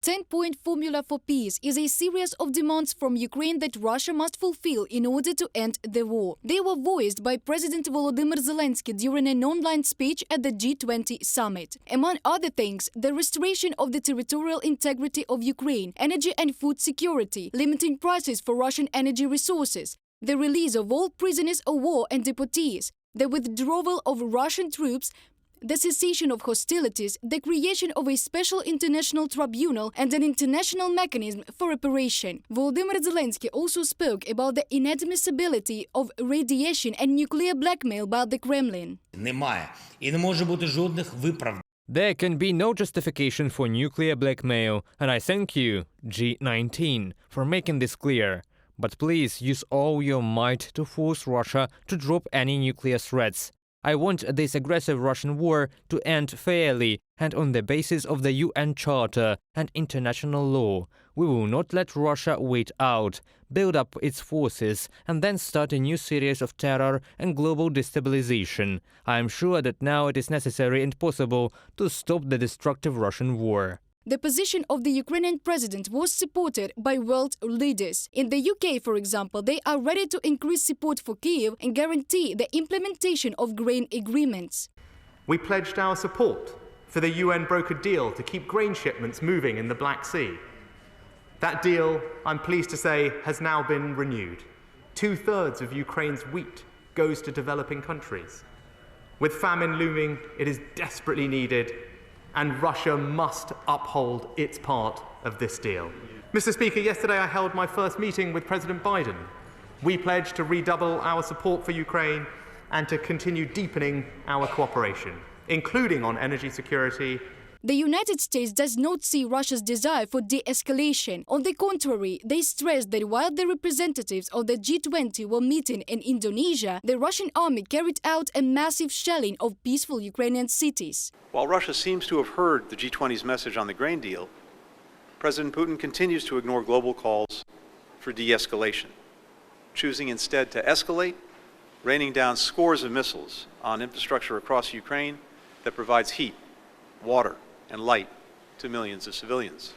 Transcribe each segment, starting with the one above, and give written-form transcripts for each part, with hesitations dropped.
10-point formula for peace is a series of demands from Ukraine that Russia must fulfill in order to end the war. They were voiced by President Volodymyr Zelenskyy during an online speech at the G20 summit. Among other things, the restoration of the territorial integrity of Ukraine, energy and food security, limiting prices for Russian energy resources, the release of all prisoners of war and deportees, the withdrawal of Russian troops, the cessation of hostilities, the creation of a special international tribunal and an international mechanism for reparation. Volodymyr Zelenskyy also spoke about the inadmissibility of radiation and nuclear blackmail by the Kremlin. There can be no justification for nuclear blackmail, and I thank you, G19, for making this clear. But please use all your might to force Russia to drop any nuclear threats. I want this aggressive Russian war to end fairly and on the basis of the UN Charter and international law. We will not let Russia wait out, build up its forces, and then start a new series of terror and global destabilization. I am sure that now it is necessary and possible to stop the destructive Russian war. The position of the Ukrainian president was supported by world leaders. In the UK, for example, they are ready to increase support for Kyiv and guarantee the implementation of grain agreements. We pledged our support for the UN-brokered deal to keep grain shipments moving in the Black Sea. That deal, I'm pleased to say, has now been renewed. 2/3 of Ukraine's wheat goes to developing countries. With famine looming, it is desperately needed, and Russia must uphold its part of this deal. Mr. Speaker, yesterday I held my first meeting with President Biden. We pledged to redouble our support for Ukraine and to continue deepening our cooperation, including on energy security. The United States does not see Russia's desire for de-escalation. On the contrary, they stressed that while the representatives of the G20 were meeting in Indonesia, the Russian army carried out a massive shelling of peaceful Ukrainian cities. While Russia seems to have heard the G20's message on the grain deal, President Putin continues to ignore global calls for de-escalation, choosing instead to escalate, raining down scores of missiles on infrastructure across Ukraine that provides heat, water, and light to millions of civilians.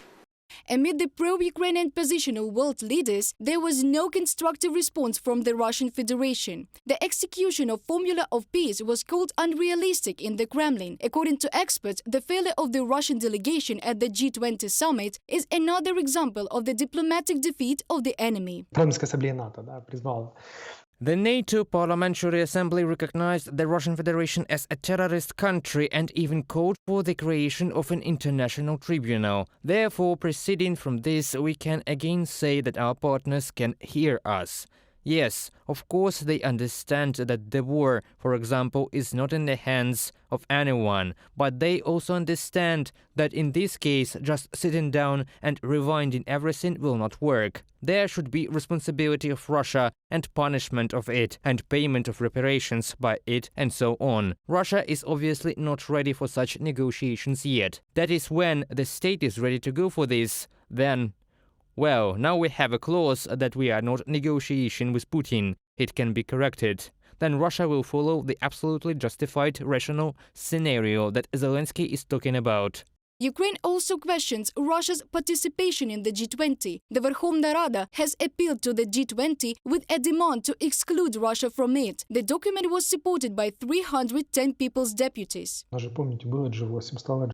Amid the pro-Ukrainian position of world leaders, there was no constructive response from the Russian Federation. The execution of Formula of Peace was called unrealistic in the Kremlin. According to experts, the failure of the Russian delegation at the G20 summit is another example of the diplomatic defeat of the enemy. The NATO Parliamentary Assembly recognized the Russian Federation as a terrorist country and even called for the creation of an international tribunal. Therefore, proceeding from this, we can again say that our partners can hear us. Yes, of course they understand that the war, for example, is not in the hands of anyone, but they also understand that in this case just sitting down and rewinding everything will not work. There should be responsibility of Russia and punishment of it and payment of reparations by it and so on. Russia is obviously not ready for such negotiations yet. That is when the state is ready to go for this, then well, now we have a clause that we are not negotiating with Putin. It can be corrected. Then Russia will follow the absolutely justified, rational scenario that Zelenskyy is talking about. Ukraine also questions Russia's participation in the G20. The Verkhovna Rada has appealed to the G20 with a demand to exclude Russia from it. The document was supported by 310 people's deputies.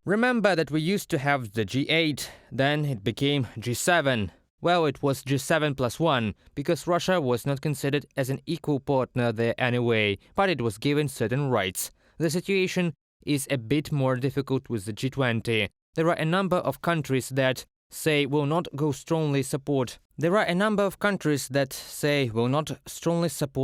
Remember that we used to have the G8, then it became G7. Well, it was G7 plus 1, because Russia was not considered as an equal partner there anyway, but it was given certain rights. The situation is a bit more difficult with the G20. There are a number of countries that say will not strongly support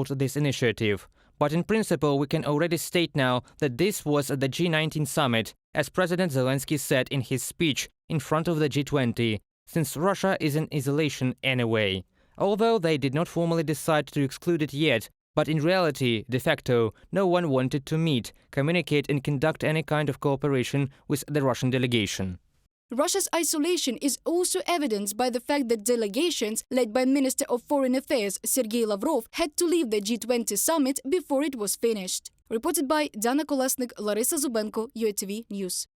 this initiative. But in principle, we can already state now that this was the G19 summit, as President Zelenskyy said in his speech in front of the G20, since Russia is in isolation anyway. Although they did not formally decide to exclude it yet, but in reality, de facto, no one wanted to meet, communicate and conduct any kind of cooperation with the Russian delegation. Russia's isolation is also evidenced by the fact that delegations, led by Minister of Foreign Affairs Sergei Lavrov, had to leave the G20 summit before it was finished. Reported by Dana Kolesnik, Larisa Zubenko, UATV News.